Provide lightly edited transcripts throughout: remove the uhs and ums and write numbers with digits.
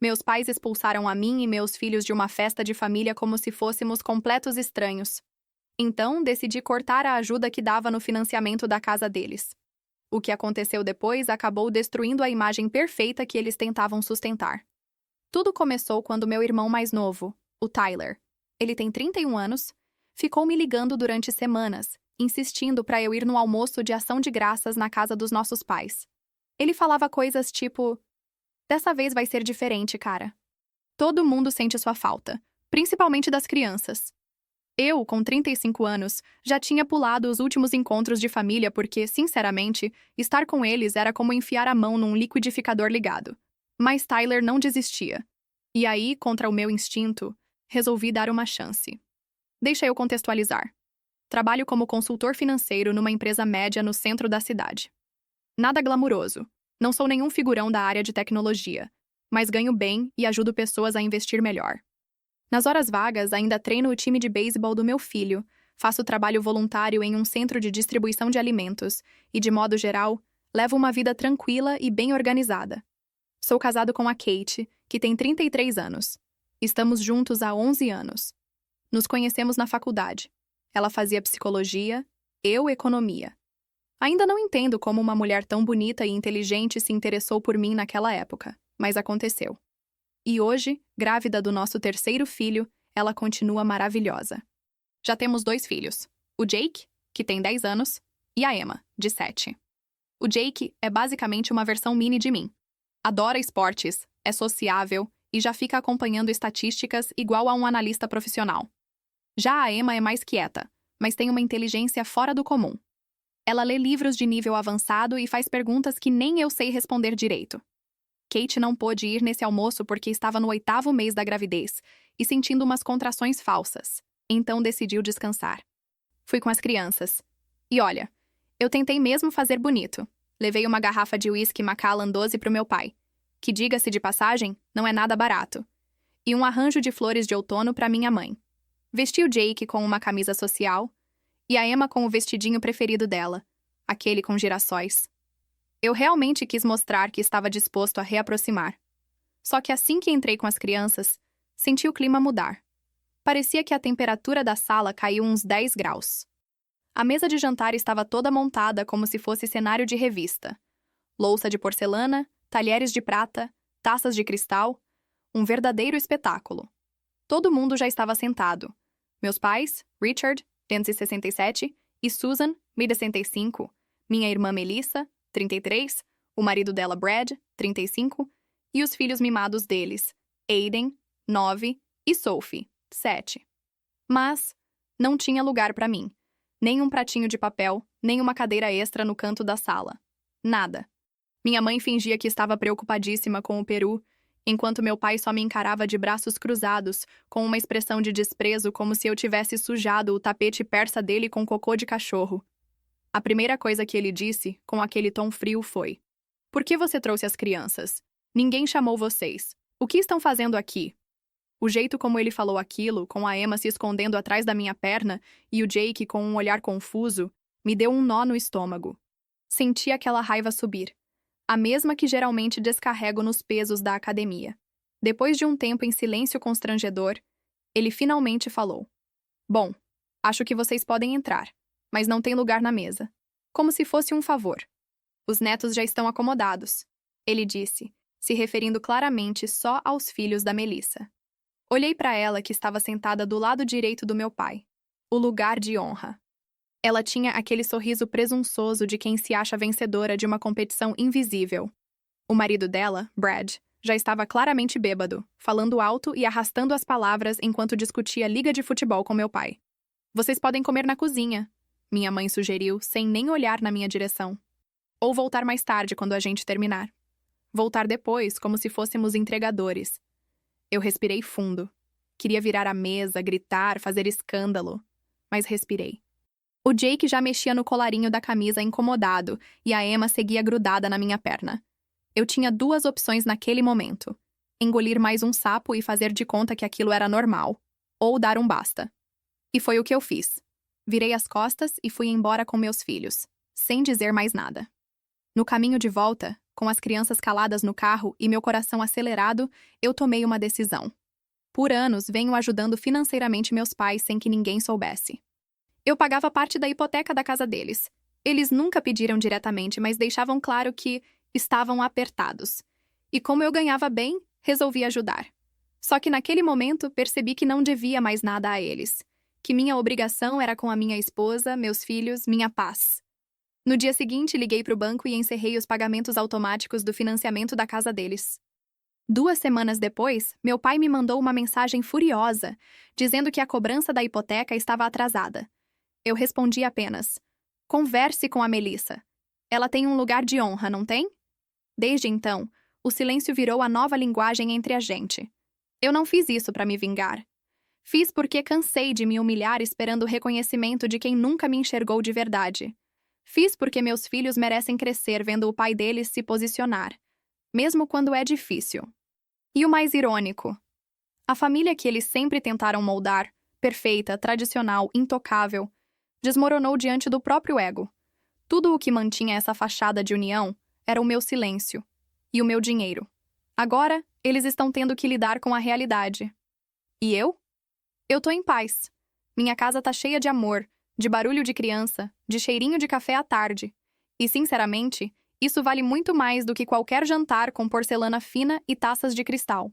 Meus pais expulsaram a mim e meus filhos de uma festa de família como se fôssemos completos estranhos. Então, decidi cortar a ajuda que dava no financiamento da casa deles. O que aconteceu depois acabou destruindo a imagem perfeita que eles tentavam sustentar. Tudo começou quando meu irmão mais novo, o Tyler, ele tem 31 anos, ficou me ligando durante semanas, insistindo para eu ir no almoço de ação de graças na casa dos nossos pais. Ele falava coisas tipo: "Dessa vez vai ser diferente, cara. Todo mundo sente sua falta, principalmente das crianças." Eu, com 35 anos, já tinha pulado os últimos encontros de família porque, sinceramente, estar com eles era como enfiar a mão num liquidificador ligado. Mas Tyler não desistia. E aí, contra o meu instinto, resolvi dar uma chance. Deixa eu contextualizar. Trabalho como consultor financeiro numa empresa média no centro da cidade. Nada glamuroso. Não sou nenhum figurão da área de tecnologia, mas ganho bem e ajudo pessoas a investir melhor. Nas horas vagas, ainda treino o time de beisebol do meu filho, faço trabalho voluntário em um centro de distribuição de alimentos e, de modo geral, levo uma vida tranquila e bem organizada. Sou casado com a Kate, que tem 33 anos. Estamos juntos há 11 anos. Nos conhecemos na faculdade. Ela fazia psicologia, eu economia. Ainda não entendo como uma mulher tão bonita e inteligente se interessou por mim naquela época, mas aconteceu. E hoje, grávida do nosso terceiro filho, ela continua maravilhosa. Já temos 2 filhos, o Jake, que tem 10 anos, e a Emma, de 7. O Jake é basicamente uma versão mini de mim. Adora esportes, é sociável e já fica acompanhando estatísticas igual a um analista profissional. Já a Emma é mais quieta, mas tem uma inteligência fora do comum. Ela lê livros de nível avançado e faz perguntas que nem eu sei responder direito. Kate não pôde ir nesse almoço porque estava no 8º mês da gravidez e sentindo umas contrações falsas, então decidiu descansar. Fui com as crianças. E olha, eu tentei mesmo fazer bonito. Levei uma garrafa de whisky Macallan 12 pro meu pai, que, diga-se de passagem, não é nada barato, e um arranjo de flores de outono para minha mãe. Vesti o Jake com uma camisa social e a Emma com o vestidinho preferido dela, aquele com girassóis. Eu realmente quis mostrar que estava disposto a reaproximar. Só que assim que entrei com as crianças, senti o clima mudar. Parecia que a temperatura da sala caiu uns 10 graus. A mesa de jantar estava toda montada como se fosse cenário de revista. Louça de porcelana, talheres de prata, taças de cristal, um verdadeiro espetáculo. Todo mundo já estava sentado. Meus pais, Richard, 167, e Susan, 1,65, minha irmã Melissa, 33, o marido dela Brad, 35, e os filhos mimados deles, Aiden, 9, e Sophie, 7. Mas não tinha lugar para mim. Nem um pratinho de papel, nem uma cadeira extra no canto da sala. Nada. Minha mãe fingia que estava preocupadíssima com o peru, enquanto meu pai só me encarava de braços cruzados, com uma expressão de desprezo como se eu tivesse sujado o tapete persa dele com cocô de cachorro. A primeira coisa que ele disse, com aquele tom frio, foi: "Por que você trouxe as crianças? Ninguém chamou vocês. O que estão fazendo aqui?" O jeito como ele falou aquilo, com a Emma se escondendo atrás da minha perna e o Jake com um olhar confuso, me deu um nó no estômago. Senti aquela raiva subir, a mesma que geralmente descarrego nos pesos da academia. Depois de um tempo em silêncio constrangedor, ele finalmente falou: "Bom, acho que vocês podem entrar, mas não tem lugar na mesa." Como se fosse um favor. "Os netos já estão acomodados", ele disse, se referindo claramente só aos filhos da Melissa. Olhei para ela, que estava sentada do lado direito do meu pai. O lugar de honra. Ela tinha aquele sorriso presunçoso de quem se acha vencedora de uma competição invisível. O marido dela, Brad, já estava claramente bêbado, falando alto e arrastando as palavras enquanto discutia liga de futebol com meu pai. "Vocês podem comer na cozinha", minha mãe sugeriu, sem nem olhar na minha direção. "Ou voltar mais tarde, quando a gente terminar." Voltar depois, como se fôssemos entregadores. Eu respirei fundo. Queria virar a mesa, gritar, fazer escândalo. Mas respirei. O Jake já mexia no colarinho da camisa incomodado e a Emma seguia grudada na minha perna. Eu tinha 2 opções naquele momento: engolir mais um sapo e fazer de conta que aquilo era normal, ou dar um basta. E foi o que eu fiz. Virei as costas e fui embora com meus filhos, sem dizer mais nada. No caminho de volta, Com as crianças caladas no carro e meu coração acelerado, eu tomei uma decisão. Por anos, venho ajudando financeiramente meus pais sem que ninguém soubesse. Eu pagava parte da hipoteca da casa deles. Eles nunca pediram diretamente, mas deixavam claro que estavam apertados. E como eu ganhava bem, resolvi ajudar. Só que naquele momento percebi que não devia mais nada a eles. Que minha obrigação era com a minha esposa, meus filhos, minha paz. No dia seguinte, liguei para o banco e encerrei os pagamentos automáticos do financiamento da casa deles. 2 semanas depois, meu pai me mandou uma mensagem furiosa, dizendo que a cobrança da hipoteca estava atrasada. Eu respondi apenas: converse com a Melissa. Ela tem um lugar de honra, não tem? Desde então, o silêncio virou a nova linguagem entre a gente. Eu não fiz isso para me vingar. Fiz porque cansei de me humilhar esperando o reconhecimento de quem nunca me enxergou de verdade. Fiz porque meus filhos merecem crescer vendo o pai deles se posicionar, mesmo quando é difícil. E o mais irônico: a família que eles sempre tentaram moldar, perfeita, tradicional, intocável, desmoronou diante do próprio ego. Tudo o que mantinha essa fachada de união era o meu silêncio e o meu dinheiro. Agora, eles estão tendo que lidar com a realidade. E eu? Eu tô em paz. Minha casa tá cheia de amor, de barulho de criança, de cheirinho de café à tarde. E, sinceramente, isso vale muito mais do que qualquer jantar com porcelana fina e taças de cristal.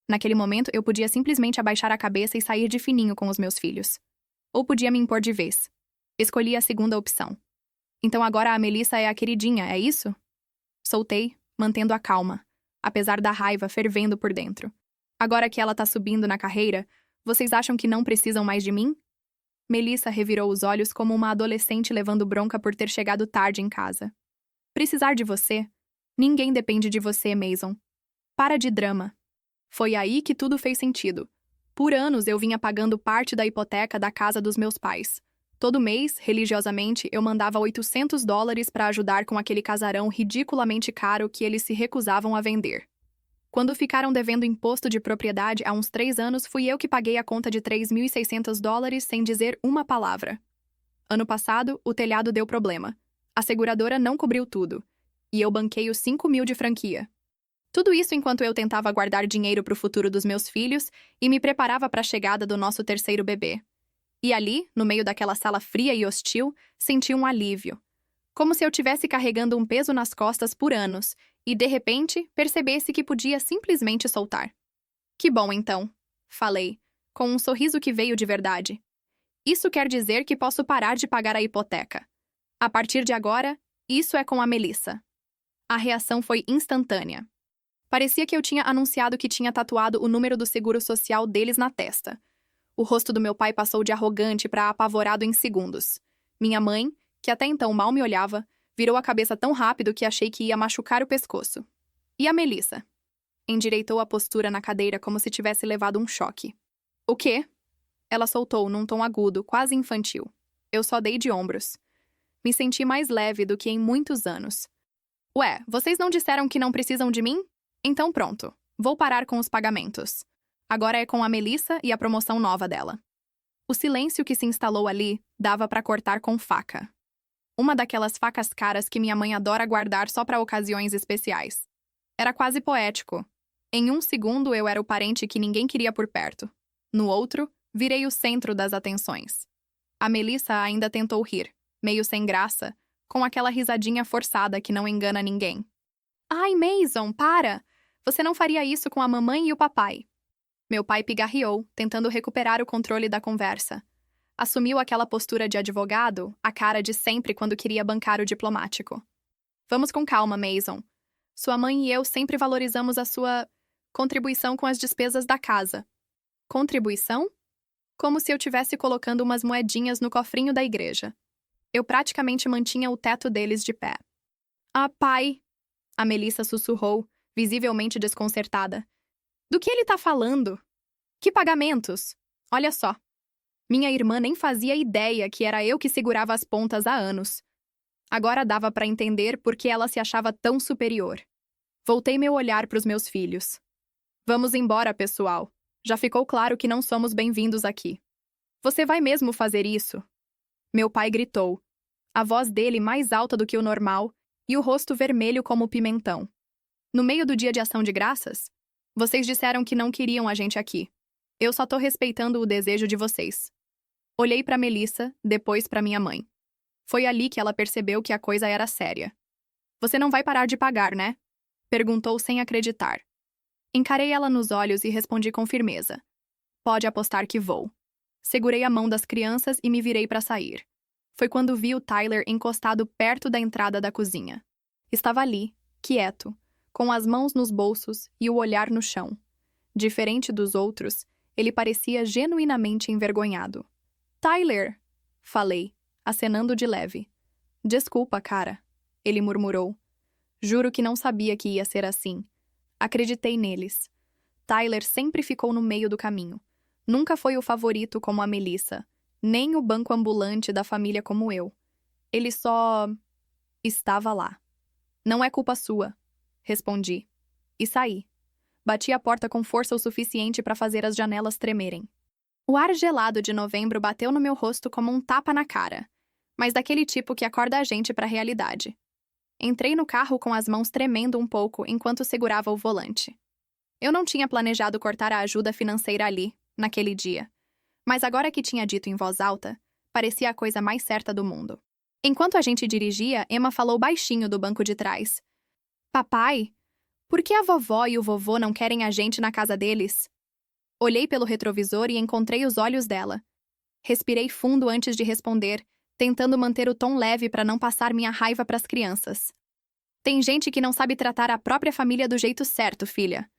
Naquele momento, eu podia simplesmente abaixar a cabeça e sair de fininho com os meus filhos. Ou podia me impor de vez. Escolhi a segunda opção. Então agora a Melissa é a queridinha, é isso? Soltei, mantendo a calma, apesar da raiva fervendo por dentro. Agora que ela tá subindo na carreira, vocês acham que não precisam mais de mim? Melissa revirou os olhos como uma adolescente levando bronca por ter chegado tarde em casa. Precisar de você? Ninguém depende de você, Mason. Para de drama. Foi aí que tudo fez sentido. Por anos eu vinha pagando parte da hipoteca da casa dos meus pais. Todo mês, religiosamente, eu mandava $800 para ajudar com aquele casarão ridiculamente caro que eles se recusavam a vender. Quando ficaram devendo imposto de propriedade há uns 3 anos, fui eu que paguei a conta de $3.600 sem dizer uma palavra. Ano passado, o telhado deu problema. A seguradora não cobriu tudo. E eu banquei os 5.000 de franquia. Tudo isso enquanto eu tentava guardar dinheiro para o futuro dos meus filhos e me preparava para a chegada do nosso terceiro bebê. E ali, no meio daquela sala fria e hostil, senti um alívio. Como se eu tivesse carregando um peso nas costas por anos e, de repente, percebesse que podia simplesmente soltar. Que bom, então, falei, com um sorriso que veio de verdade. Isso quer dizer que posso parar de pagar a hipoteca. A partir de agora, isso é com a Melissa. A reação foi instantânea. Parecia que eu tinha anunciado que tinha tatuado o número do seguro social deles na testa. O rosto do meu pai passou de arrogante para apavorado em segundos. Minha mãe, que até então mal me olhava, virou a cabeça tão rápido que achei que ia machucar o pescoço. E a Melissa? Endireitou a postura na cadeira como se tivesse levado um choque. O quê? Ela soltou num tom agudo, quase infantil. Eu só dei de ombros. Me senti mais leve do que em muitos anos. Ué, vocês não disseram que não precisam de mim? Então pronto, vou parar com os pagamentos. Agora é com a Melissa e a promoção nova dela. O silêncio que se instalou ali dava para cortar com faca. Uma daquelas facas caras que minha mãe adora guardar só para ocasiões especiais. Era quase poético. Em um segundo eu era o parente que ninguém queria por perto. No outro, virei o centro das atenções. A Melissa ainda tentou rir, meio sem graça, com aquela risadinha forçada que não engana ninguém. Ai, Mason, para! Você não faria isso com a mamãe e o papai. Meu pai pigarreou, tentando recuperar o controle da conversa. Assumiu aquela postura de advogado, a cara de sempre quando queria bancar o diplomático. Vamos com calma, Mason. Sua mãe e eu sempre valorizamos a sua contribuição com as despesas da casa. Contribuição? Como se eu tivesse colocando umas moedinhas no cofrinho da igreja. Eu praticamente mantinha o teto deles de pé. Ah, pai! A Melissa sussurrou, visivelmente desconcertada. Do que ele tá falando? Que pagamentos? Olha só. Minha irmã nem fazia ideia que era eu que segurava as pontas há anos. Agora dava para entender por que ela se achava tão superior. Voltei meu olhar para os meus filhos. Vamos embora, pessoal. Já ficou claro que não somos bem-vindos aqui. Você vai mesmo fazer isso? Meu pai gritou. A voz dele mais alta do que o normal e o rosto vermelho como pimentão. No meio do dia de ação de graças? Vocês disseram que não queriam a gente aqui. Eu só tô respeitando o desejo de vocês. Olhei para Melissa, depois para minha mãe. Foi ali que ela percebeu que a coisa era séria. Você não vai parar de pagar, né? Perguntou sem acreditar. Encarei ela nos olhos e respondi com firmeza. Pode apostar que vou. Segurei a mão das crianças e me virei para sair. Foi quando vi o Tyler encostado perto da entrada da cozinha. Estava ali, quieto, com as mãos nos bolsos e o olhar no chão. Diferente dos outros, ele parecia genuinamente envergonhado. Tyler! Falei, acenando de leve. Desculpa, cara, ele murmurou. Juro que não sabia que ia ser assim. Acreditei neles. Tyler sempre ficou no meio do caminho. Nunca foi o favorito como a Melissa, nem o banco ambulante da família como eu. Ele só... estava lá. Não é culpa sua, respondi. E saí. Bati a porta com força o suficiente para fazer as janelas tremerem. O ar gelado de novembro bateu no meu rosto como um tapa na cara, mas daquele tipo que acorda a gente para a realidade. Entrei no carro com as mãos tremendo um pouco enquanto segurava o volante. Eu não tinha planejado cortar a ajuda financeira ali, naquele dia. Mas agora que tinha dito em voz alta, parecia a coisa mais certa do mundo. Enquanto a gente dirigia, Emma falou baixinho do banco de trás. Papai, por que a vovó e o vovô não querem a gente na casa deles? Olhei pelo retrovisor e encontrei os olhos dela. Respirei fundo antes de responder, tentando manter o tom leve para não passar minha raiva para as crianças. Tem gente que não sabe tratar a própria família do jeito certo, filha.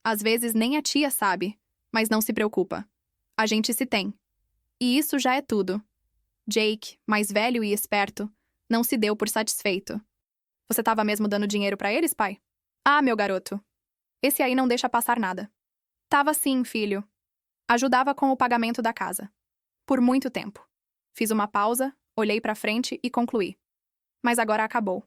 Às vezes nem a tia sabe, mas não se preocupa. A gente se tem. E isso já é tudo. Jake, mais velho e esperto, não se deu por satisfeito. Você estava mesmo dando dinheiro para eles, pai? Ah, meu garoto. Esse aí não deixa passar nada. Tava sim, filho. Ajudava com o pagamento da casa. Por muito tempo. Fiz uma pausa, olhei pra frente e concluí. Mas agora acabou.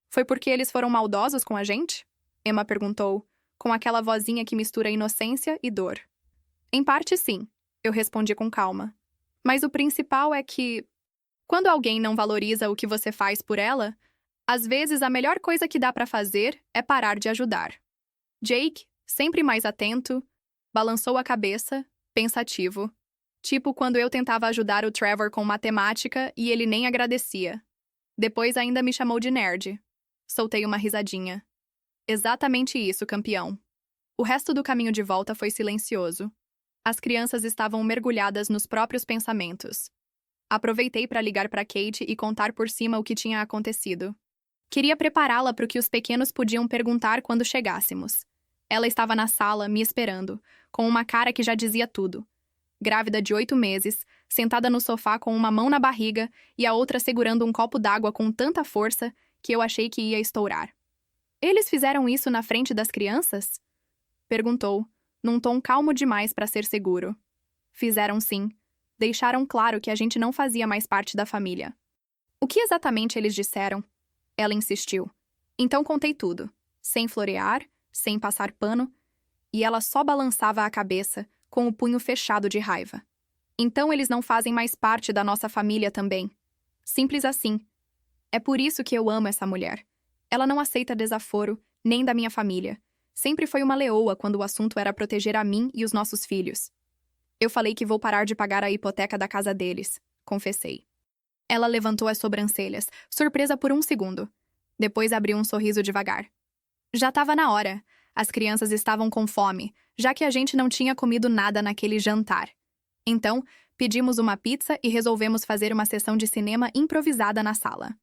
Foi porque eles foram maldosos com a gente? Emma perguntou, com aquela vozinha que mistura inocência e dor. Em parte, sim, eu respondi com calma. Mas o principal é que, quando alguém não valoriza o que você faz por ela, às vezes a melhor coisa que dá pra fazer é parar de ajudar. Jake, sempre mais atento, balançou a cabeça, pensativo. Tipo quando eu tentava ajudar o Trevor com matemática e ele nem agradecia. Depois ainda me chamou de nerd. Soltei uma risadinha. Exatamente isso, campeão. O resto do caminho de volta foi silencioso. As crianças estavam mergulhadas nos próprios pensamentos. Aproveitei para ligar para Kate e contar por cima o que tinha acontecido. Queria prepará-la para o que os pequenos podiam perguntar quando chegássemos. Ela estava na sala, me esperando, com uma cara que já dizia tudo. Grávida de 8 meses, sentada no sofá com uma mão na barriga e a outra segurando um copo d'água com tanta força que eu achei que ia estourar. Eles fizeram isso na frente das crianças? Perguntou, num tom calmo demais para ser seguro. Fizeram sim. Deixaram claro que a gente não fazia mais parte da família. O que exatamente eles disseram? Ela insistiu. Então contei tudo, sem florear, sem passar pano, e ela só balançava a cabeça, com o punho fechado de raiva. Então eles não fazem mais parte da nossa família também. Simples assim. É por isso que eu amo essa mulher. Ela não aceita desaforo, nem da minha família. Sempre foi uma leoa quando o assunto era proteger a mim e os nossos filhos. Eu falei que vou parar de pagar a hipoteca da casa deles, confessei. Ela levantou as sobrancelhas, surpresa por um segundo. Depois abriu um sorriso devagar. Já estava na hora. As crianças estavam com fome, já que a gente não tinha comido nada naquele jantar. Então, pedimos uma pizza e resolvemos fazer uma sessão de cinema improvisada na sala.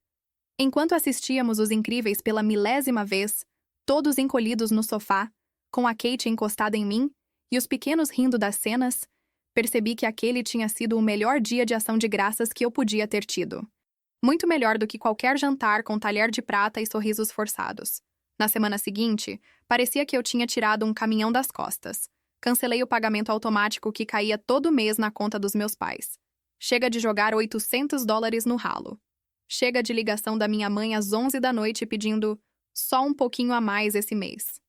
Enquanto assistíamos Os Incríveis pela 1000ª vez, todos encolhidos no sofá, com a Kate encostada em mim e os pequenos rindo das cenas, percebi que aquele tinha sido o melhor dia de ação de graças que eu podia ter tido. Muito melhor do que qualquer jantar com talher de prata e sorrisos forçados. Na semana seguinte, parecia que eu tinha tirado um caminhão das costas. Cancelei o pagamento automático que caía todo mês na conta dos meus pais. Chega de jogar $800 no ralo. Chega de ligação da minha mãe às 11 da noite pedindo só um pouquinho a mais esse mês.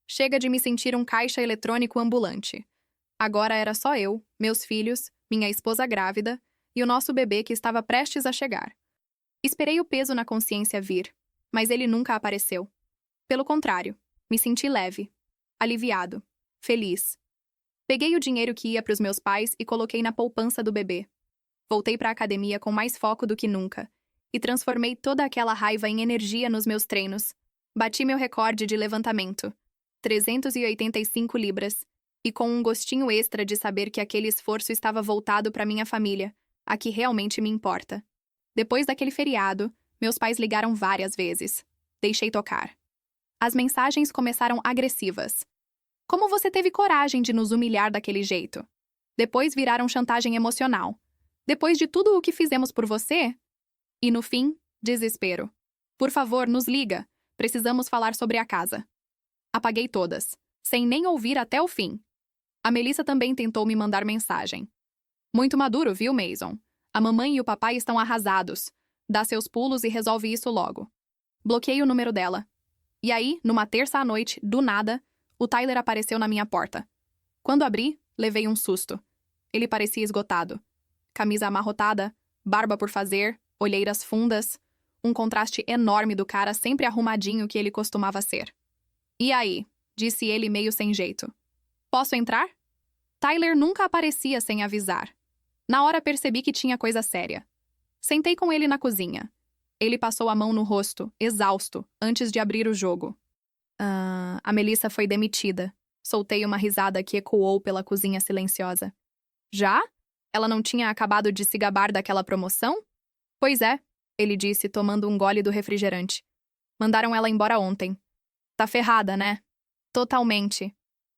Chega de me sentir um caixa eletrônico ambulante. Agora era só eu, meus filhos, minha esposa grávida e o nosso bebê que estava prestes a chegar. Esperei o peso na consciência vir. Mas ele nunca apareceu. Pelo contrário, me senti leve, aliviado, feliz. Peguei o dinheiro que ia para os meus pais e coloquei na poupança do bebê. Voltei para a academia com mais foco do que nunca e transformei toda aquela raiva em energia nos meus treinos. Bati meu recorde de levantamento, 385 libras, e com um gostinho extra de saber que aquele esforço estava voltado para minha família, a que realmente me importa. Depois daquele feriado, meus pais ligaram várias vezes. Deixei tocar. As mensagens começaram agressivas. Como você teve coragem de nos humilhar daquele jeito? Depois viraram chantagem emocional. Depois de tudo o que fizemos por você? E no fim, desespero. Por favor, nos liga. Precisamos falar sobre a casa. Apaguei todas, sem nem ouvir até o fim. A Melissa também tentou me mandar mensagem. Muito maduro, viu, Mason? A mamãe e o papai estão arrasados. Dá seus pulos e resolve isso logo. Bloqueei o número dela. E aí, numa terça à noite, do nada, o Tyler apareceu na minha porta. Quando abri, levei um susto. Ele parecia esgotado. Camisa amarrotada, barba por fazer, olheiras fundas, um contraste enorme do cara sempre arrumadinho que ele costumava ser. E aí? Disse ele meio sem jeito. Posso entrar? Tyler nunca aparecia sem avisar. Na hora percebi que tinha coisa séria. Sentei com ele na cozinha. Ele passou a mão no rosto, exausto, antes de abrir o jogo. A Melissa foi demitida. Soltei uma risada que ecoou pela cozinha silenciosa. Já? Ela não tinha acabado de se gabar daquela promoção? Pois é, ele disse, tomando um gole do refrigerante. Mandaram ela embora ontem. Tá ferrada, né? Totalmente.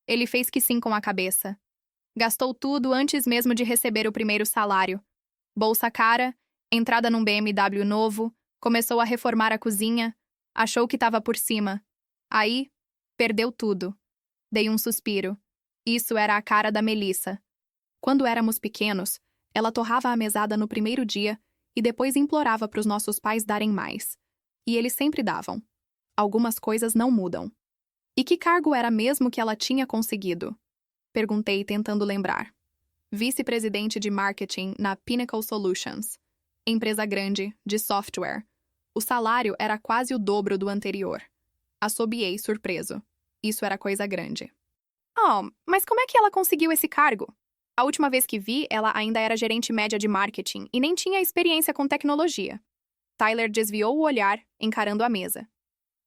Ele fez que sim com a cabeça. Gastou tudo antes mesmo de receber o primeiro salário. Bolsa cara, entrada num BMW novo, começou a reformar a cozinha, achou que estava por cima. Aí, perdeu tudo. Dei um suspiro. Isso era a cara da Melissa. Quando éramos pequenos, ela torrava a mesada no primeiro dia e depois implorava para os nossos pais darem mais. E eles sempre davam. Algumas coisas não mudam. E que cargo era mesmo que ela tinha conseguido? Perguntei, tentando lembrar. Vice-presidente de marketing na Pinnacle Solutions. Empresa grande, de software. O salário era quase o dobro do anterior. Assobiei, surpreso. Isso era coisa grande. Oh, mas como é que ela conseguiu esse cargo? A última vez que vi, ela ainda era gerente média de marketing e nem tinha experiência com tecnologia. Tyler desviou o olhar, encarando a mesa.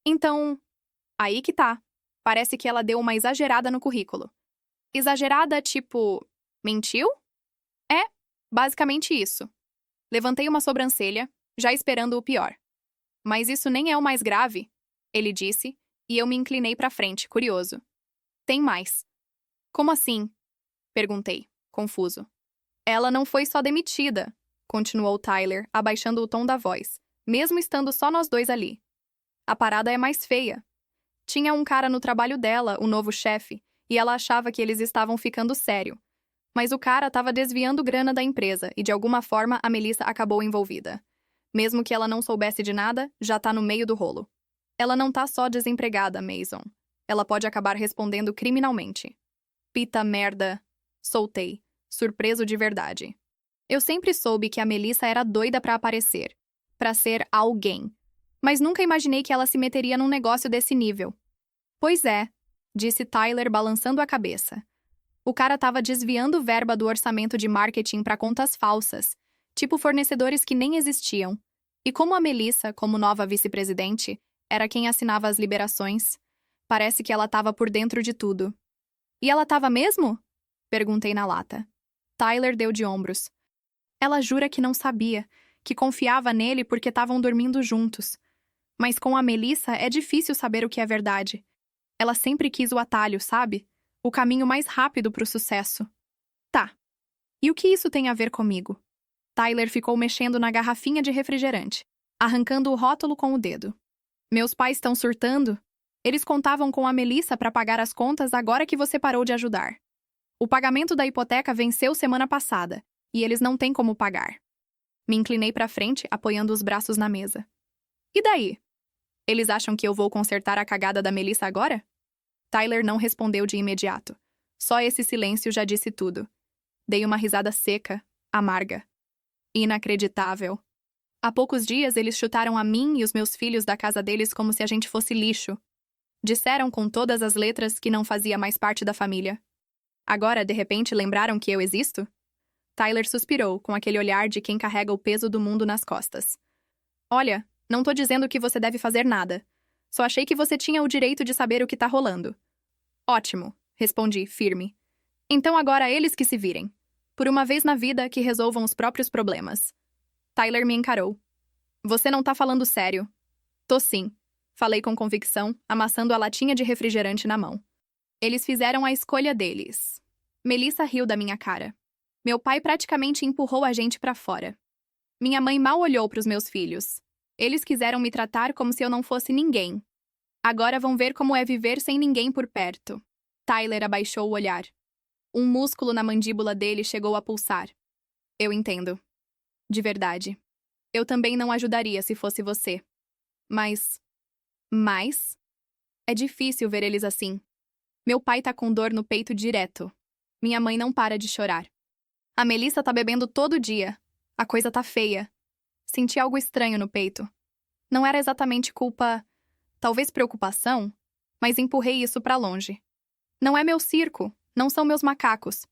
Então, aí que tá. Parece que ela deu uma exagerada no currículo. Exagerada, tipo, mentiu? É, basicamente isso. Levantei uma sobrancelha, já esperando o pior. Mas isso nem é o mais grave, ele disse, e eu me inclinei para frente, curioso. Tem mais. Como assim? Perguntei, confuso. Ela não foi só demitida, continuou Tyler, abaixando o tom da voz, mesmo estando só nós dois ali. A parada é mais feia. Tinha um cara no trabalho dela, o novo chefe, e ela achava que eles estavam ficando sério. Mas o cara estava desviando grana da empresa e, de alguma forma, a Melissa acabou envolvida. Mesmo que ela não soubesse de nada, já tá no meio do rolo. Ela não tá só desempregada, Mason. Ela pode acabar respondendo criminalmente. Pita merda. Soltei, surpreso de verdade. Eu sempre soube que a Melissa era doida pra aparecer. Pra ser alguém. Mas nunca imaginei que ela se meteria num negócio desse nível. Pois é, disse Tyler balançando a cabeça. O cara tava desviando verba do orçamento de marketing para contas falsas, tipo fornecedores que nem existiam. E como a Melissa, como nova vice-presidente, era quem assinava as liberações, parece que ela tava por dentro de tudo. E ela tava mesmo? Perguntei na lata. Tyler deu de ombros. Ela jura que não sabia, que confiava nele porque estavam dormindo juntos. Mas com a Melissa é difícil saber o que é verdade. Ela sempre quis o atalho, sabe? O caminho mais rápido para o sucesso. Tá. E o que isso tem a ver comigo? Tyler ficou mexendo na garrafinha de refrigerante, arrancando o rótulo com o dedo. Meus pais estão surtando? Eles contavam com a Melissa para pagar as contas agora que você parou de ajudar. O pagamento da hipoteca venceu semana passada, e eles não têm como pagar. Me inclinei para frente, apoiando os braços na mesa. E daí? Eles acham que eu vou consertar a cagada da Melissa agora? Tyler não respondeu de imediato. Só esse silêncio já disse tudo. Dei uma risada seca, amarga. Inacreditável. Há poucos dias, eles chutaram a mim e os meus filhos da casa deles como se a gente fosse lixo. Disseram com todas as letras que não fazia mais parte da família. Agora, de repente, lembraram que eu existo? Tyler suspirou, com aquele olhar de quem carrega o peso do mundo nas costas. Olha, não tô dizendo que você deve fazer nada. Só achei que você tinha o direito de saber o que tá rolando. Ótimo, respondi, firme. Então agora eles que se virem. Por uma vez na vida, que resolvam os próprios problemas. Tyler me encarou. Você não tá falando sério. Tô sim. Falei com convicção, amassando a latinha de refrigerante na mão. Eles fizeram a escolha deles. Melissa riu da minha cara. Meu pai praticamente empurrou a gente pra fora. Minha mãe mal olhou pros meus filhos. Eles quiseram me tratar como se eu não fosse ninguém. Agora vão ver como é viver sem ninguém por perto. Tyler abaixou o olhar. Um músculo na mandíbula dele chegou a pulsar. Eu entendo. De verdade. Eu também não ajudaria se fosse você. Mas... É difícil ver eles assim. Meu pai tá com dor no peito direto. Minha mãe não para de chorar. A Melissa tá bebendo todo dia. A coisa tá feia. Senti algo estranho no peito. Não era exatamente culpa... talvez preocupação, mas empurrei isso pra longe. Não é meu circo, não são meus macacos.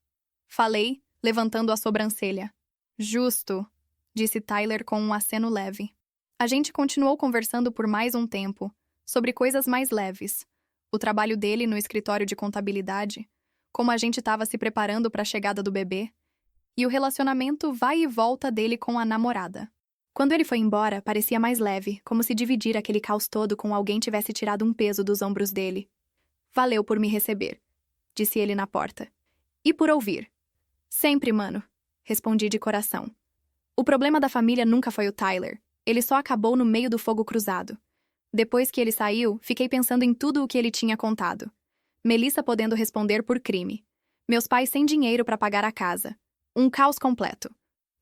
Falei, levantando a sobrancelha. Justo, disse Tyler com um aceno leve. A gente continuou conversando por mais um tempo, sobre coisas mais leves. O trabalho dele no escritório de contabilidade, como a gente estava se preparando para a chegada do bebê, e o relacionamento vai e volta dele com a namorada. Quando ele foi embora, parecia mais leve, como se dividir aquele caos todo com alguém tivesse tirado um peso dos ombros dele. Valeu por me receber, disse ele na porta. E por ouvir. Sempre, mano, respondi de coração. O problema da família nunca foi o Tyler. Ele só acabou no meio do fogo cruzado. Depois que ele saiu, fiquei pensando em tudo o que ele tinha contado. Melissa podendo responder por crime. Meus pais sem dinheiro para pagar a casa. Um caos completo.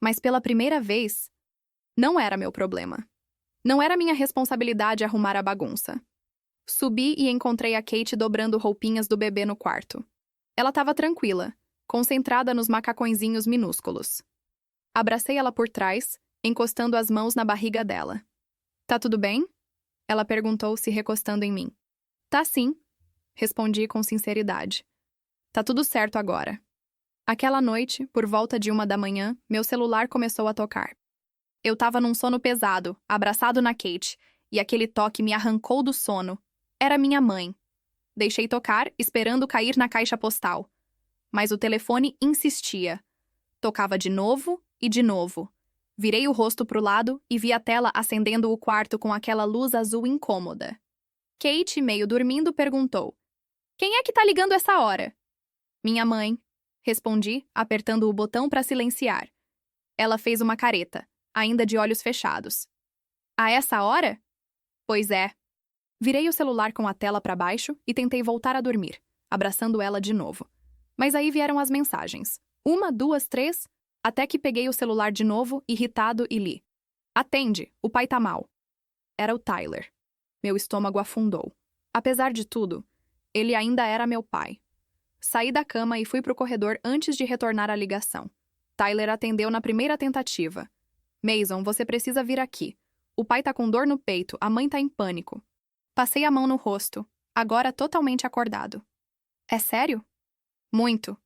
Mas pela primeira vez, não era meu problema. Não era minha responsabilidade arrumar a bagunça. Subi e encontrei a Kate dobrando roupinhas do bebê no quarto. Ela estava tranquila, concentrada nos macacõezinhos minúsculos. Abracei ela por trás, encostando as mãos na barriga dela. Tá tudo bem? Ela perguntou, se recostando em mim. Tá sim, respondi com sinceridade. Tá tudo certo agora. Aquela noite, por volta de 1 da manhã, meu celular começou a tocar. Eu tava num sono pesado, abraçado na Kate, e aquele toque me arrancou do sono. Era minha mãe. Deixei tocar, esperando cair na caixa postal. Mas o telefone insistia. Tocava de novo e de novo. Virei o rosto pro lado e vi a tela acendendo o quarto com aquela luz azul incômoda. Kate, meio dormindo, perguntou: Quem é que tá ligando essa hora? Minha mãe, respondi, apertando o botão para silenciar. Ela fez uma careta, ainda de olhos fechados. A essa hora? Pois é. Virei o celular com a tela para baixo e tentei voltar a dormir, abraçando ela de novo. Mas aí vieram as mensagens. 1, 2, 3, até que peguei o celular de novo, irritado, e li. Atende, o pai tá mal. Era o Tyler. Meu estômago afundou. Apesar de tudo, ele ainda era meu pai. Saí da cama e fui pro corredor antes de retornar a ligação. Tyler atendeu na primeira tentativa. Mason, você precisa vir aqui. O pai tá com dor no peito, a mãe tá em pânico. Passei a mão no rosto, agora totalmente acordado. É sério? Muito.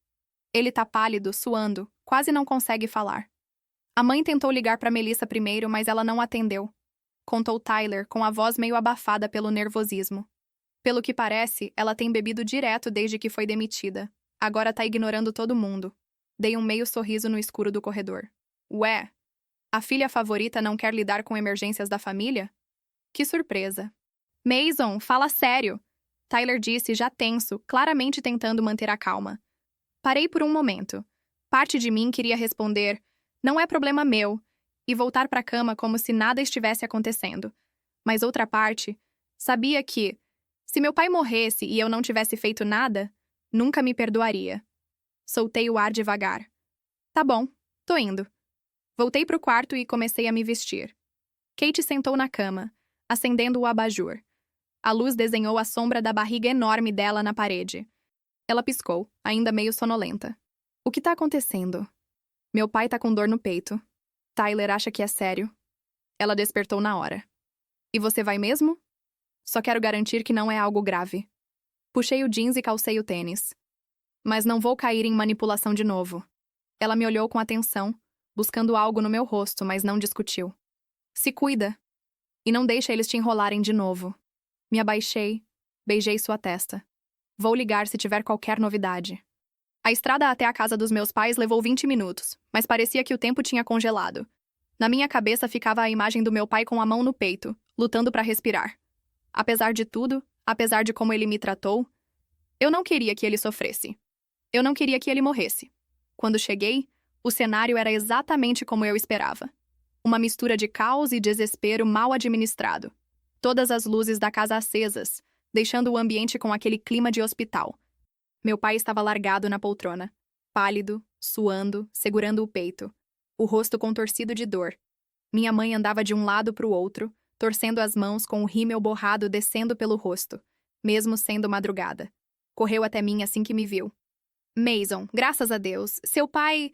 Ele tá pálido, suando, quase não consegue falar. A mãe tentou ligar para Melissa primeiro, mas ela não atendeu. Contou Tyler, com a voz meio abafada pelo nervosismo. Pelo que parece, ela tem bebido direto desde que foi demitida. Agora tá ignorando todo mundo. Dei um meio sorriso no escuro do corredor. Ué, a filha favorita não quer lidar com emergências da família? Que surpresa. Mason, fala sério! Tyler disse, já tenso, claramente tentando manter a calma. Parei por um momento. Parte de mim queria responder, não é problema meu, e voltar para a cama como se nada estivesse acontecendo. Mas outra parte sabia que, se meu pai morresse e eu não tivesse feito nada, nunca me perdoaria. Soltei o ar devagar. Tá bom, tô indo. Voltei pro quarto e comecei a me vestir. Kate sentou na cama, acendendo o abajur. A luz desenhou a sombra da barriga enorme dela na parede. Ela piscou, ainda meio sonolenta. O que tá acontecendo? Meu pai tá com dor no peito. Tyler acha que é sério. Ela despertou na hora. E você vai mesmo? Só quero garantir que não é algo grave. Puxei o jeans e calcei o tênis. Mas não vou cair em manipulação de novo. Ela me olhou com atenção, buscando algo no meu rosto, mas não discutiu. Se cuida. E não deixa eles te enrolarem de novo. Me abaixei, beijei sua testa. Vou ligar se tiver qualquer novidade. A estrada até a casa dos meus pais levou 20 minutos, mas parecia que o tempo tinha congelado. Na minha cabeça ficava a imagem do meu pai com a mão no peito, lutando para respirar. Apesar de tudo, apesar de como ele me tratou, eu não queria que ele sofresse. Eu não queria que ele morresse. Quando cheguei, o cenário era exatamente como eu esperava. Uma mistura de caos e desespero mal administrado. Todas as luzes da casa acesas, deixando o ambiente com aquele clima de hospital. Meu pai estava largado na poltrona, pálido, suando, segurando o peito, o rosto contorcido de dor. Minha mãe andava de um lado para o outro, torcendo as mãos com o rímel borrado descendo pelo rosto, mesmo sendo madrugada. Correu até mim assim que me viu. Mason, graças a Deus, seu pai...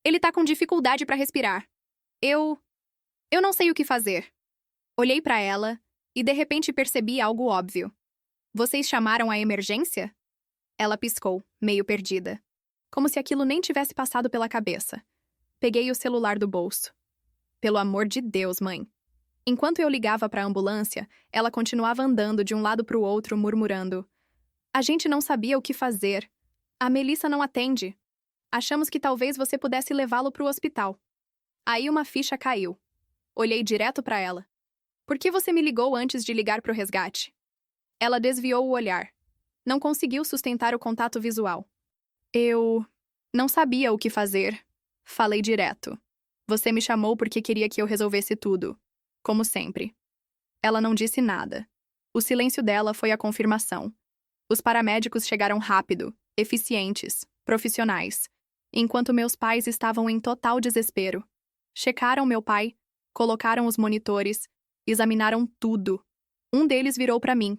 Ele tá com dificuldade para respirar. Eu não sei o que fazer. Olhei para ela e de repente percebi algo óbvio. Vocês chamaram a emergência? Ela piscou, meio perdida. Como se aquilo nem tivesse passado pela cabeça. Peguei o celular do bolso. Pelo amor de Deus, mãe. Enquanto eu ligava para a ambulância, ela continuava andando de um lado para o outro, murmurando. A gente não sabia o que fazer. A Melissa não atende. Achamos que talvez você pudesse levá-lo para o hospital. Aí uma ficha caiu. Olhei direto para ela. Por que você me ligou antes de ligar para o resgate? Ela desviou o olhar. Não conseguiu sustentar o contato visual. Eu não sabia o que fazer. Falei direto. Você me chamou porque queria que eu resolvesse tudo. Como sempre. Ela não disse nada. O silêncio dela foi a confirmação. Os paramédicos chegaram rápido, eficientes, profissionais, enquanto meus pais estavam em total desespero. Checaram meu pai, colocaram os monitores, examinaram tudo. Um deles virou para mim.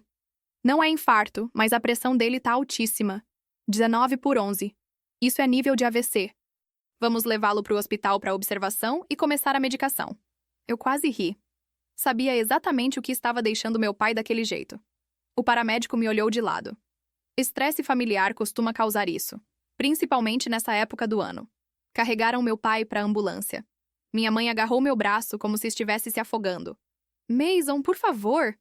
Não é infarto, mas a pressão dele tá altíssima. 19/11. Isso é nível de AVC. Vamos levá-lo para o hospital para observação e começar a medicação. Eu quase ri. Sabia exatamente o que estava deixando meu pai daquele jeito. O paramédico me olhou de lado. Estresse familiar costuma causar isso, principalmente nessa época do ano. Carregaram meu pai para a ambulância. Minha mãe agarrou meu braço como se estivesse se afogando. Mason, por favor,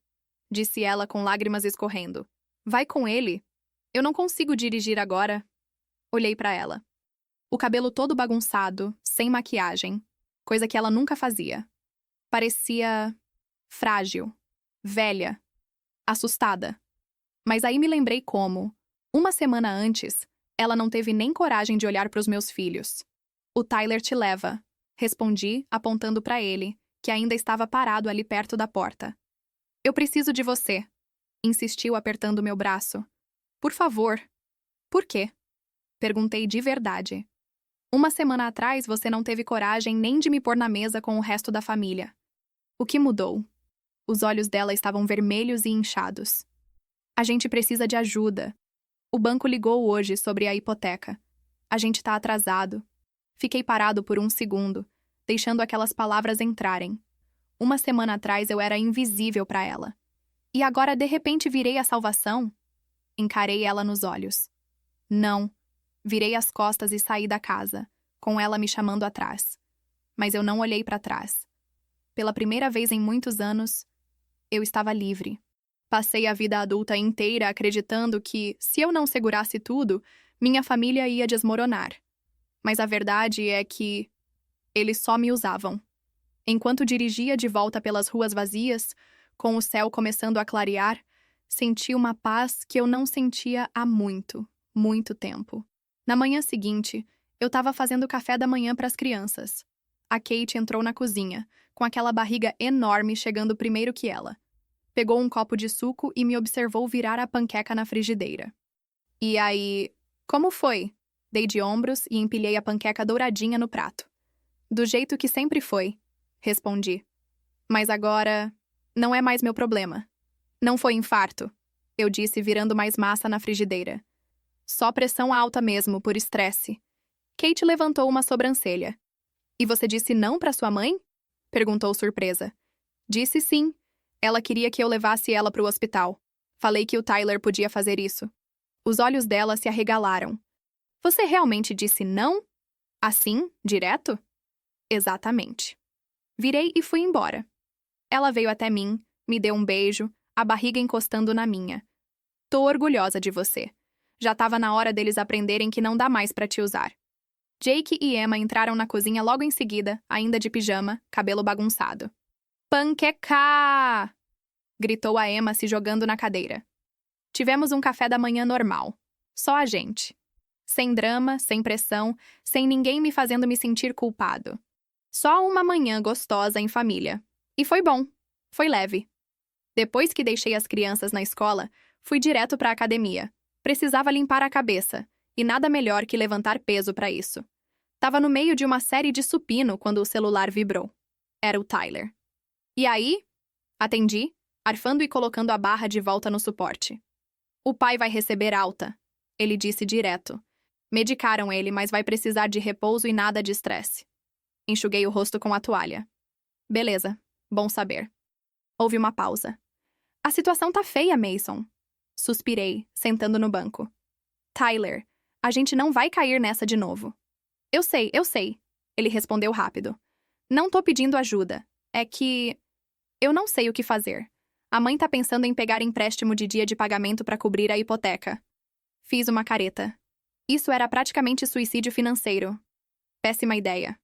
disse ela com lágrimas escorrendo. Vai com ele. Eu não consigo dirigir agora. Olhei para ela. O cabelo todo bagunçado, sem maquiagem, coisa que ela nunca fazia. Parecia frágil, velha, assustada. Mas aí me lembrei como, uma semana antes, ela não teve nem coragem de olhar para os meus filhos. O Tyler te leva, respondi, apontando para ele, que ainda estava parado ali perto da porta. Eu preciso de você, insistiu apertando meu braço. Por favor. Por quê? Perguntei de verdade. Uma semana atrás você não teve coragem nem de me pôr na mesa com o resto da família. O que mudou? Os olhos dela estavam vermelhos e inchados. A gente precisa de ajuda. O banco ligou hoje sobre a hipoteca. A gente tá atrasado. Fiquei parado por um segundo, deixando aquelas palavras entrarem. Uma semana atrás eu era invisível para ela. E agora de repente virei a salvação? Encarei ela nos olhos. Não. Virei as costas e saí da casa, com ela me chamando atrás. Mas eu não olhei para trás. Pela primeira vez em muitos anos, eu estava livre. Passei a vida adulta inteira acreditando que, se eu não segurasse tudo, minha família ia desmoronar. Mas a verdade é que eles só me usavam. Enquanto dirigia de volta pelas ruas vazias, com o céu começando a clarear, senti uma paz que eu não sentia há muito, muito tempo. Na manhã seguinte, eu estava fazendo café da manhã para as crianças. A Kate entrou na cozinha, com aquela barriga enorme chegando primeiro que ela. Pegou um copo de suco e me observou virar a panqueca na frigideira. E aí, como foi? Dei de ombros e empilhei a panqueca douradinha no prato. Do jeito que sempre foi, respondi. Mas agora, não é mais meu problema. Não foi infarto, eu disse virando mais massa na frigideira. Só pressão alta mesmo, por estresse. Kate levantou uma sobrancelha. E você disse não para sua mãe? Perguntou surpresa. Disse sim. Ela queria que eu levasse ela para o hospital. Falei que o Tyler podia fazer isso. Os olhos dela se arregalaram. Você realmente disse não? Assim, direto? Exatamente. Virei e fui embora. Ela veio até mim, me deu um beijo, a barriga encostando na minha. Tô orgulhosa de você. Já tava na hora deles aprenderem que não dá mais pra te usar. Jake e Emma entraram na cozinha logo em seguida, ainda de pijama, cabelo bagunçado. Panqueca! Gritou a Emma se jogando na cadeira. Tivemos um café da manhã normal. Só a gente. Sem drama, sem pressão, sem ninguém me fazendo me sentir culpado. Só uma manhã gostosa em família. E foi bom. Foi leve. Depois que deixei as crianças na escola, fui direto para a academia. Precisava limpar a cabeça, e nada melhor que levantar peso para isso. Tava no meio de uma série de supino quando o celular vibrou. Era o Tyler. E aí? Atendi, arfando e colocando a barra de volta no suporte. O pai vai receber alta, ele disse direto. Medicaram ele, mas vai precisar de repouso e nada de estresse. Enxuguei o rosto com a toalha. Beleza, bom saber. Houve uma pausa. A situação tá feia, Mason. Suspirei, sentando no banco. Tyler, a gente não vai cair nessa de novo. Eu sei. Ele respondeu rápido. Não tô pedindo ajuda. É que... eu não sei o que fazer. A mãe tá pensando em pegar empréstimo de dia de pagamento pra cobrir a hipoteca. Fiz uma careta. Isso era praticamente suicídio financeiro. Péssima ideia.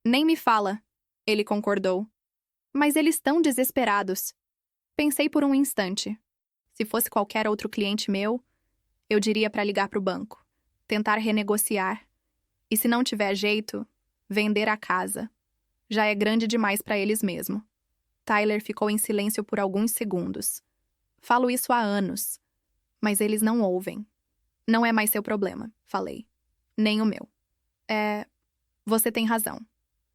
Nem me fala. Ele concordou. Mas eles estão desesperados. Pensei por um instante. Se fosse qualquer outro cliente meu, eu diria pra ligar pro banco. Tentar renegociar. E se não tiver jeito, vender a casa. Já é grande demais pra eles mesmo. Tyler ficou em silêncio por alguns segundos. Falo isso há anos. Mas eles não ouvem. Não é mais seu problema, falei. Nem o meu. Você tem razão.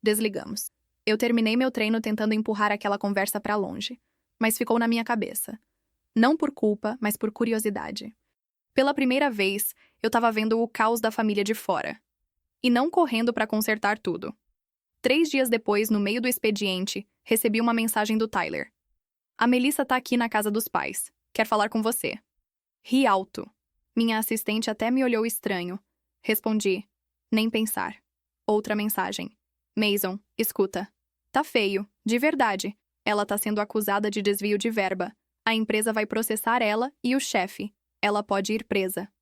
Desligamos. Eu terminei meu treino tentando empurrar aquela conversa pra longe. Mas ficou na minha cabeça. Não por culpa, mas por curiosidade. Pela primeira vez, eu tava vendo o caos da família de fora. E não correndo pra consertar tudo. 3 dias depois, no meio do expediente, recebi uma mensagem do Tyler. A Melissa tá aqui na casa dos pais. Quer falar com você. Ri alto. Minha assistente até me olhou estranho. Respondi. Nem pensar. Outra mensagem. Mason, escuta. Tá feio, de verdade. Ela tá sendo acusada de desvio de verba. A empresa vai processar ela e o chefe. Ela pode ir presa.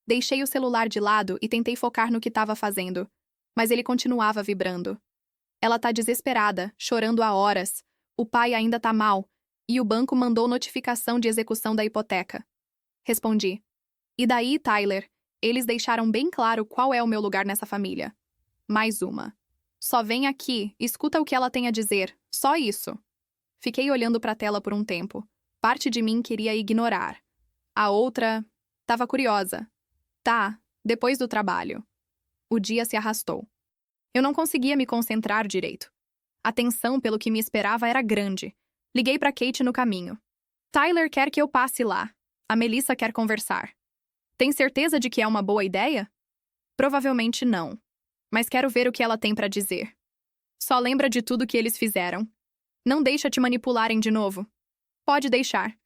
Deixei o celular de lado e tentei focar no que estava fazendo. Mas ele continuava vibrando. Ela tá desesperada, chorando há horas. O pai ainda tá mal. E o banco mandou notificação de execução da hipoteca. Respondi. E daí, Tyler? Eles deixaram bem claro qual é o meu lugar nessa família. Mais uma. Só vem aqui, escuta o que ela tem a dizer. Só isso. Fiquei olhando para a tela por um tempo. Parte de mim queria ignorar. A outra... tava curiosa. Tá, depois do trabalho. O dia se arrastou. Eu não conseguia me concentrar direito. A tensão pelo que me esperava era grande. Liguei para Kate no caminho. Tyler quer que eu passe lá. A Melissa quer conversar. Tem certeza de que é uma boa ideia? Provavelmente não. Mas quero ver o que ela tem para dizer. Só lembra de tudo que eles fizeram. Não deixa te manipularem de novo. Pode deixar.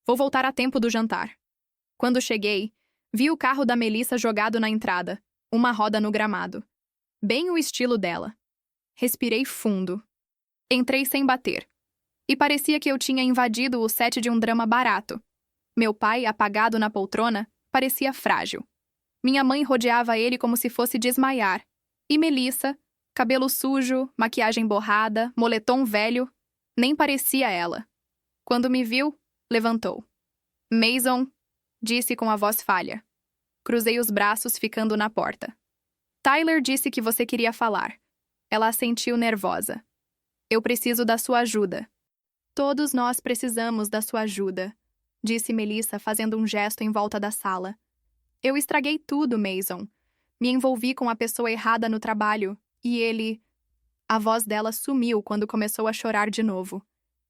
Vou voltar a tempo do jantar. Quando cheguei, vi o carro da Melissa jogado na entrada, uma roda no gramado. Bem o estilo dela. Respirei fundo. Entrei sem bater. E parecia que eu tinha invadido o set de um drama barato. Meu pai, apagado na poltrona, parecia frágil. Minha mãe rodeava ele como se fosse desmaiar. E Melissa, cabelo sujo, maquiagem borrada, moletom velho, nem parecia ela. Quando me viu, levantou. Mason, disse com a voz falha. Cruzei os braços, ficando na porta. Tyler disse que você queria falar. Ela assentiu nervosa. Eu preciso da sua ajuda. Todos nós precisamos da sua ajuda, disse Melissa, fazendo um gesto em volta da sala. Eu estraguei tudo, Mason. Me envolvi com a pessoa errada no trabalho, e ele... A voz dela sumiu quando começou a chorar de novo.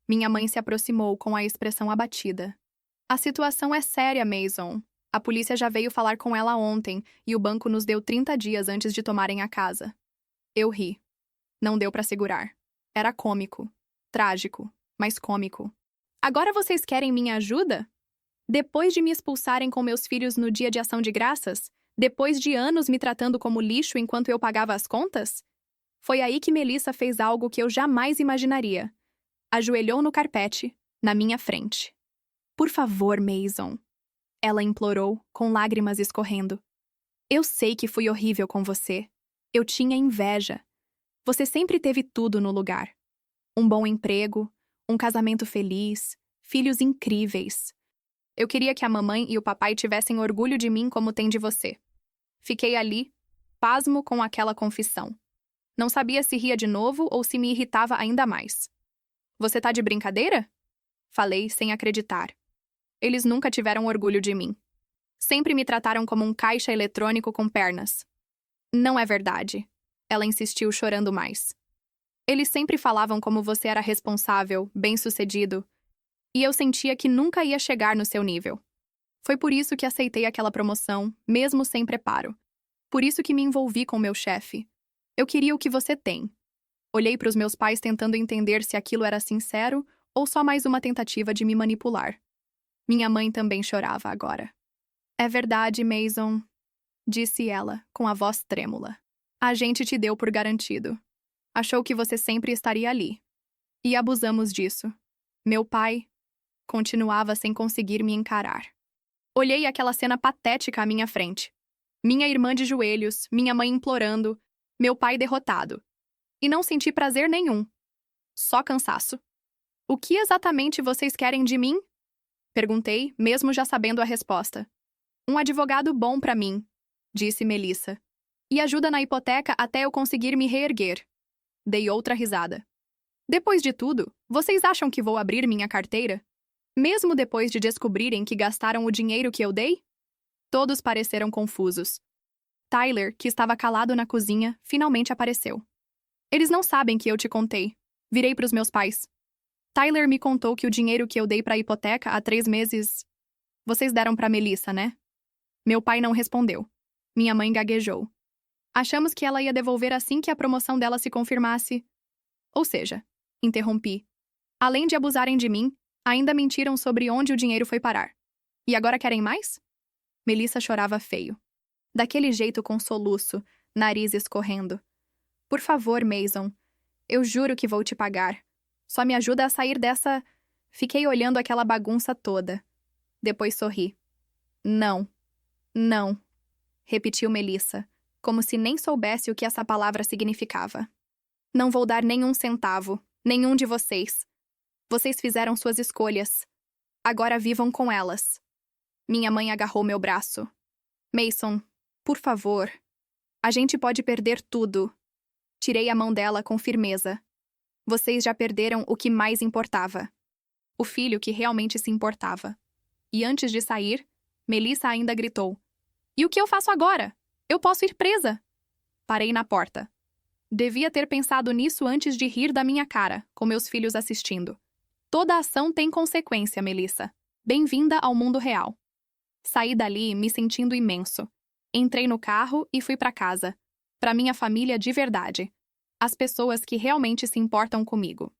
Minha mãe se aproximou com a expressão abatida. A situação é séria, Mason. A polícia já veio falar com ela ontem, e o banco nos deu 30 dias antes de tomarem a casa. Eu ri. Não deu para segurar. Era cômico. Trágico, mas cômico. Agora vocês querem minha ajuda? Depois de me expulsarem com meus filhos no dia de ação de graças? Depois de anos me tratando como lixo enquanto eu pagava as contas? Foi aí que Melissa fez algo que eu jamais imaginaria. Ajoelhou no carpete, na minha frente. Por favor, Mason. Ela implorou, com lágrimas escorrendo. Eu sei que fui horrível com você. Eu tinha inveja. Você sempre teve tudo no lugar. Um bom emprego, um casamento feliz, filhos incríveis. Eu queria que a mamãe e o papai tivessem orgulho de mim como tem de você. Fiquei ali, pasmo com aquela confissão. Não sabia se ria de novo ou se me irritava ainda mais. Você tá de brincadeira? Falei, sem acreditar. Eles nunca tiveram orgulho de mim. Sempre me trataram como um caixa eletrônico com pernas. Não é verdade. Ela insistiu, chorando mais. Eles sempre falavam como você era responsável, bem-sucedido, e eu sentia que nunca ia chegar no seu nível. Foi por isso que aceitei aquela promoção, mesmo sem preparo. Por isso que me envolvi com meu chefe. Eu queria o que você tem. Olhei para os meus pais tentando entender se aquilo era sincero ou só mais uma tentativa de me manipular. Minha mãe também chorava agora. É verdade, Mason, disse ela, com a voz trêmula. A gente te deu por garantido. Achou que você sempre estaria ali. E abusamos disso. Meu pai continuava sem conseguir me encarar. Olhei aquela cena patética à minha frente. Minha irmã de joelhos, minha mãe implorando, meu pai derrotado. E não senti prazer nenhum. Só cansaço. O que exatamente vocês querem de mim? Perguntei, mesmo já sabendo a resposta. Um advogado bom para mim, disse Melissa. E ajuda na hipoteca até eu conseguir me reerguer. Dei outra risada. Depois de tudo, vocês acham que vou abrir minha carteira? Mesmo depois de descobrirem que gastaram o dinheiro que eu dei? Todos pareceram confusos. Tyler, que estava calado na cozinha, finalmente apareceu. Eles não sabem que eu te contei. Virei para os meus pais. Tyler me contou que o dinheiro que eu dei para a hipoteca há 3 meses... Vocês deram para Melissa, né? Meu pai não respondeu. Minha mãe gaguejou. Achamos que ela ia devolver assim que a promoção dela se confirmasse. Ou seja, interrompi. Além de abusarem de mim, ainda mentiram sobre onde o dinheiro foi parar. E agora querem mais? Melissa chorava feio. Daquele jeito com soluço, nariz escorrendo. Por favor, Mason. Eu juro que vou te pagar. Só me ajuda a sair dessa... Fiquei olhando aquela bagunça toda. Depois sorri. Não. Não. Repetiu Melissa, como se nem soubesse o que essa palavra significava. Não vou dar nenhum centavo, nenhum de vocês. Vocês fizeram suas escolhas. Agora vivam com elas. Minha mãe agarrou meu braço. Mason, por favor. A gente pode perder tudo. Tirei a mão dela com firmeza. Vocês já perderam o que mais importava. O filho que realmente se importava. E antes de sair, Melissa ainda gritou. E o que eu faço agora? Eu posso ir presa. Parei na porta. Devia ter pensado nisso antes de rir da minha cara, com meus filhos assistindo. Toda ação tem consequência, Melissa. Bem-vinda ao mundo real. Saí dali me sentindo imenso. Entrei no carro e fui para casa. Para minha família de verdade. As pessoas que realmente se importam comigo.